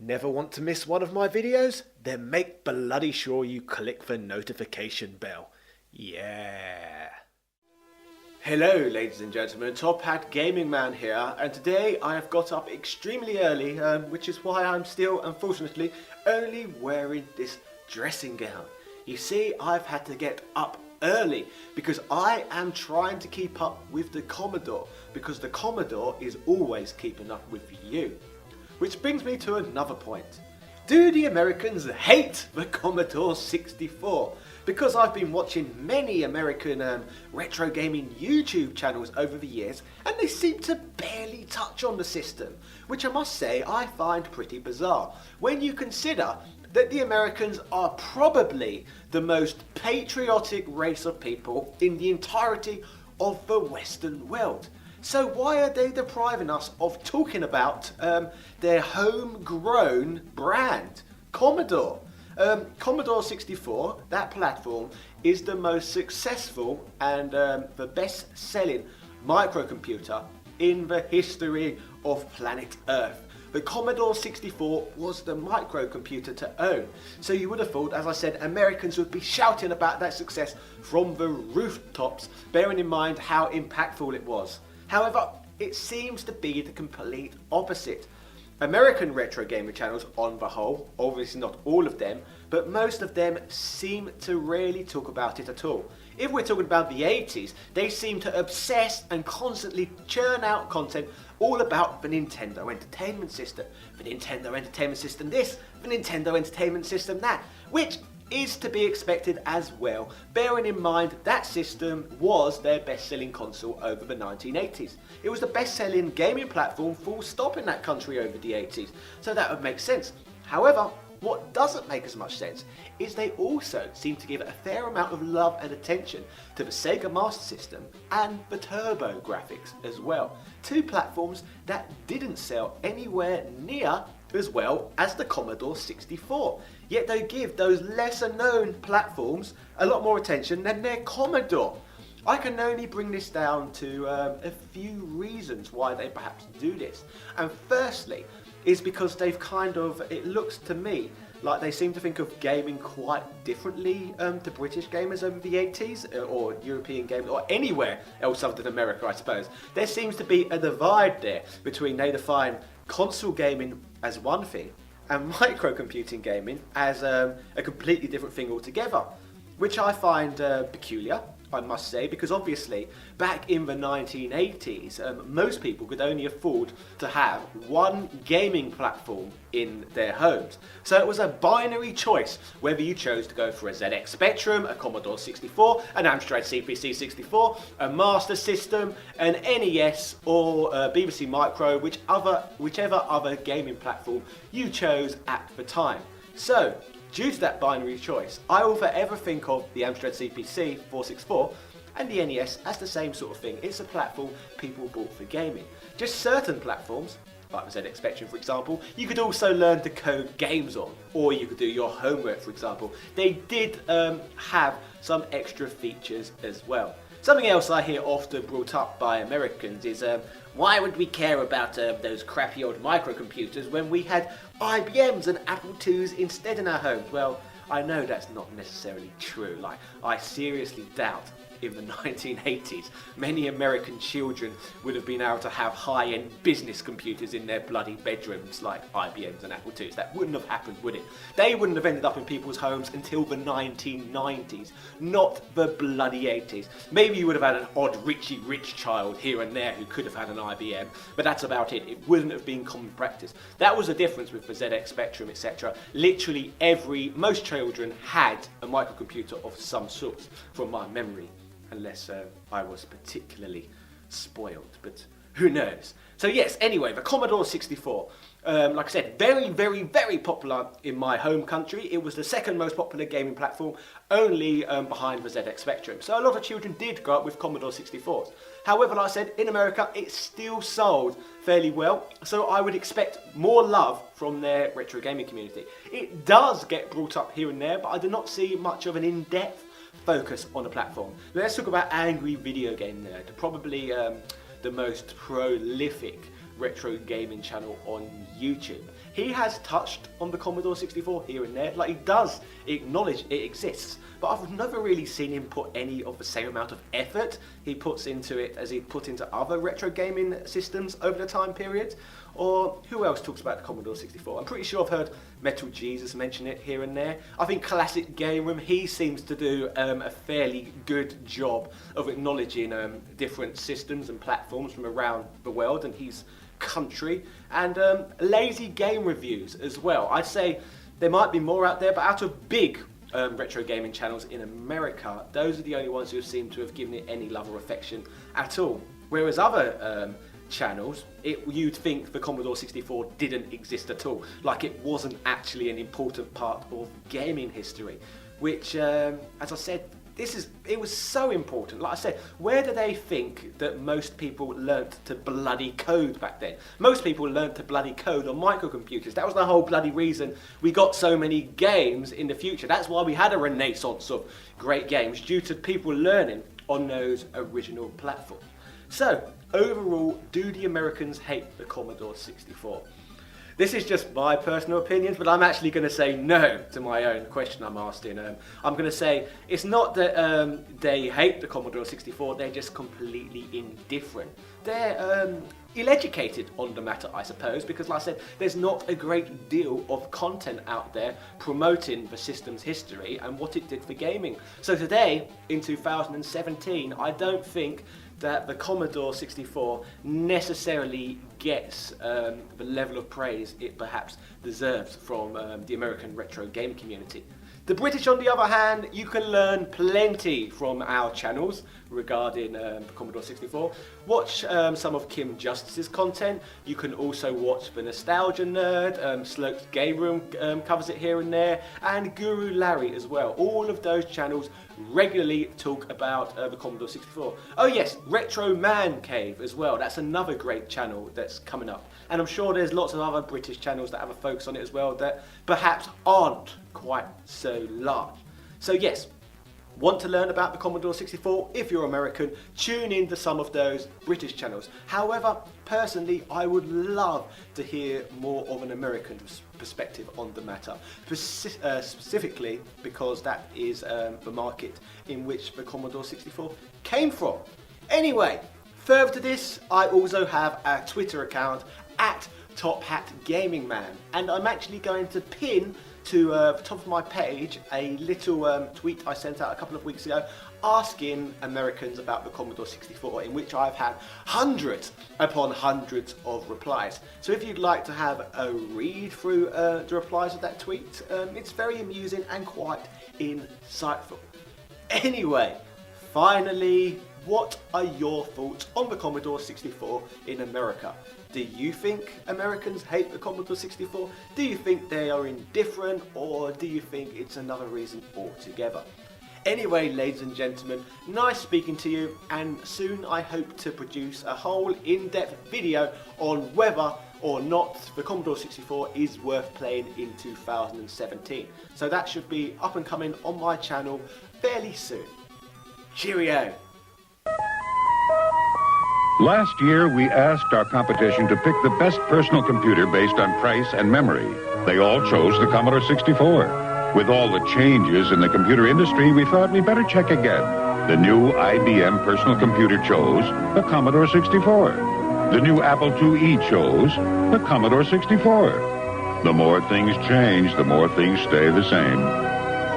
Never want to miss one of my videos? Then make bloody sure you click the notification bell. Yeah. Hello ladies and gentlemen, Top Hat Gaming Man here, and today I have got up extremely early, which is why I'm still, unfortunately, only wearing this dressing gown. You see, I've had to get up early because I am trying to keep up with the Commodore, because the Commodore is always keeping up with you. Which brings me to another point. Do the Americans hate the Commodore 64? Because I've been watching many American retro gaming YouTube channels over the years, and they seem to barely touch on the system, which I must say I find pretty bizarre, when you consider that the Americans are probably the most patriotic race of people in the entirety of the Western world. So why are they depriving us of talking about their homegrown brand, Commodore? Commodore 64, that platform, is the most successful and the best-selling microcomputer in the history of planet Earth. The Commodore 64 was the microcomputer to own. So you would have thought, as I said, Americans would be shouting about that success from the rooftops, bearing in mind how impactful it was. However, it seems to be the complete opposite. American retro gaming channels, on the whole, obviously not all of them, but most of them seem to rarely talk about it at all. If we're talking about the 80s, they seem to obsess and constantly churn out content all about the Nintendo Entertainment System. The Nintendo Entertainment System this, the Nintendo Entertainment System that, which is to be expected as well, bearing in mind that system was their best-selling console over the 1980s. It was the best-selling gaming platform full stop in that country over the 80s, so that would make sense. However, what doesn't make as much sense is they also seem to give a fair amount of love and attention to the Sega Master System and the Turbo graphics as well. Two platforms that didn't sell anywhere near as well as the Commodore 64. Yet they give those lesser known platforms a lot more attention than their Commodore. I can only bring this down to a few reasons why they perhaps do this. And firstly, is because they've it looks to me like they seem to think of gaming quite differently to British gamers over the 80s, or European gamers, or anywhere else other than America, I suppose. There seems to be a divide there between they define console gaming as one thing and microcomputing gaming as a completely different thing altogether, which I find peculiar, I must say, because obviously back in the 1980s most people could only afford to have one gaming platform in their homes. So it was a binary choice whether you chose to go for a ZX Spectrum, a Commodore 64, an Amstrad CPC 64, a Master System, an NES, or a BBC Micro, whichever other gaming platform you chose at the time. So due to that binary choice, I will forever think of the Amstrad CPC 464 and the NES as the same sort of thing. It's a platform people bought for gaming. Just certain platforms, like the ZX Spectrum for example, you could also learn to code games on, or you could do your homework for example. They did have some extra features as well. Something else I hear often brought up by Americans is why would we care about those crappy old microcomputers when we had IBMs and Apple IIs instead in our homes? Well, I know that's not necessarily true. Like, I seriously doubt in the 1980s many American children would have been able to have high-end business computers in their bloody bedrooms like IBMs and Apple IIs. That wouldn't have happened, would it? They wouldn't have ended up in people's homes until the 1990s, not the bloody 80s. Maybe you would have had an odd Richie Rich child here and there who could have had an IBM, but that's about it. It wouldn't have been common practice. That was the difference with the ZX Spectrum, etc. Literally most children had a microcomputer of some sort, from my memory. Unless I was particularly spoiled, but who knows. So yes, anyway, the Commodore 64, like I said, very, very, very popular in my home country. It was the second most popular gaming platform, only behind the ZX Spectrum. So a lot of children did grow up with Commodore 64s. However, like I said, in America, it still sold fairly well, so I would expect more love from their retro gaming community. It does get brought up here and there, but I do not see much of an in-depth focus on the platform. Let's talk about Angry Video Game Nerd, probably the most prolific retro gaming channel on YouTube. he has touched on the Commodore 64 here and there. Like, he does acknowledge it exists, but I've never really seen him put any of the same amount of effort he puts into it as he put into other retro gaming systems over the time period. Or who else talks about the Commodore 64? I'm pretty sure I've heard Metal Jesus mention it here and there. I think Classic Game Room, he seems to do a fairly good job of acknowledging different systems and platforms from around the world and his country. And Lazy Game Reviews as well. I'd say there might be more out there, but out of big retro gaming channels in America, those are the only ones who seem to have given it any love or affection at all. Whereas other channels, you'd think the Commodore 64 didn't exist at all, like it wasn't actually an important part of gaming history, which, as I said, it was so important. Like I said, where do they think that most people learnt to bloody code back then? Most people learnt to bloody code on microcomputers. That was the whole bloody reason we got so many games in the future. That's why we had a renaissance of great games, due to people learning on those original platforms. So, overall, do the Americans hate the Commodore 64? This is just my personal opinions, but I'm actually going to say no to my own question I'm asking. I'm going to say it's not that they hate the Commodore 64, they're just completely indifferent. They're ill-educated on the matter, I suppose, because like I said, there's not a great deal of content out there promoting the system's history and what it did for gaming. So today, in 2017, I don't think that the Commodore 64 necessarily gets the level of praise it perhaps deserves from the American retro game community. The British, on the other hand, you can learn plenty from our channels regarding the Commodore 64. Watch some of Kim Justice's content. You can also watch the Nostalgia Nerd, Slope's Game Room covers it here and there, and Guru Larry as well. All of those channels regularly talk about the Commodore 64. Oh yes, Retro Man Cave as well. That's another great channel that's coming up. And I'm sure there's lots of other British channels that have a focus on it as well that perhaps aren't quite so large. So yes, want to learn about the Commodore 64? If you're American, tune in to some of those British channels. However, personally, I would love to hear more of an American perspective on the matter, specifically because that is the market in which the Commodore 64 came from. Anyway, further to this, I also have a Twitter account at TopHatGamingMan, and I'm actually going to pin to the top of my page a little tweet I sent out a couple of weeks ago asking Americans about the Commodore 64, in which I've had hundreds upon hundreds of replies. So if you'd like to have a read through the replies of that tweet, it's very amusing and quite insightful. Anyway, finally, what are your thoughts on the Commodore 64 in America? Do you think Americans hate the Commodore 64? Do you think they are indifferent, or do you think it's another reason altogether? Anyway, ladies and gentlemen, nice speaking to you, and soon I hope to produce a whole in-depth video on whether or not the Commodore 64 is worth playing in 2017. So that should be up and coming on my channel fairly soon. Cheerio! Last year, we asked our competition to pick the best personal computer based on price and memory. They all chose the Commodore 64. With all the changes in the computer industry, we thought we'd better check again. The new IBM personal computer chose the Commodore 64. The new Apple IIe chose the Commodore 64. The more things change, the more things stay the same.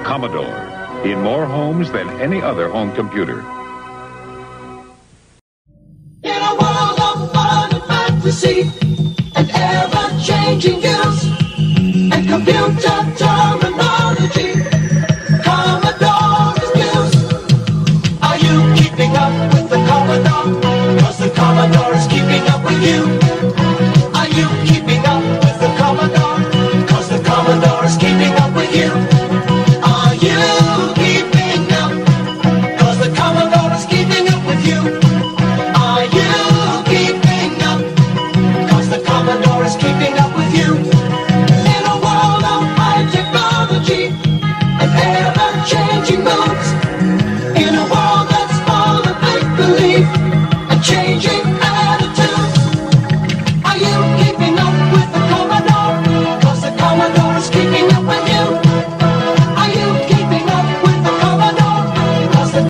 Commodore, in more homes than any other home computer. In a world of fun and fantasy and ever-changing